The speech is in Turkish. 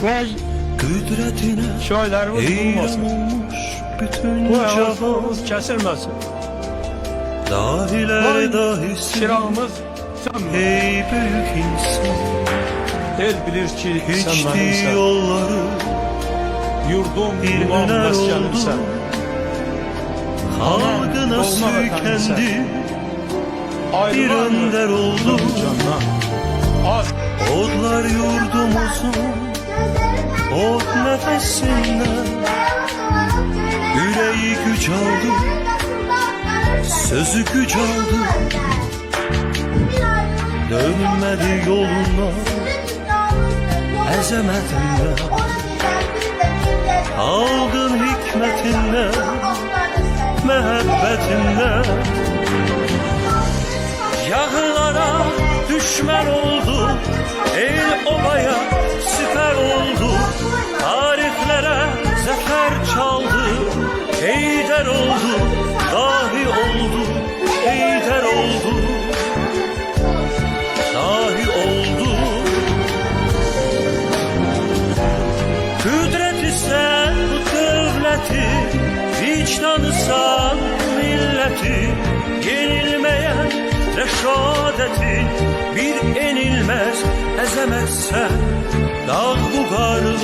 Vay Kudretine şairlerimiz bulmasın. olmuş bütün Bu cahan. hayatımız kesilmesin. Dahilere dahisin Çırağımız sen ey büyük insan. el bilir ki sen Geçti benimsen. yolları Yurdum, bir yuvam, hüner meskenimsen. oldu. Halkına olma sökendi bir Ayrılan mı? önder oldu. Canına. Az Odlar yurdumuzun o nefesinden yüreği güç aldı, sözü güç aldı. Dönmedi yoluna ezemetinden, aldın hikmetinden, mehabbetinden. Yağlara düşman oldu, el obaya siper oldu. Tariflere zafer çaldı, lider oldu, dahi oldu, lider oldu, dahi oldu. Kudret ise bu devleti, vicdanı san milleti, yenilmeyen reşadeti bir enilmez ezemezsen dağ bugarlı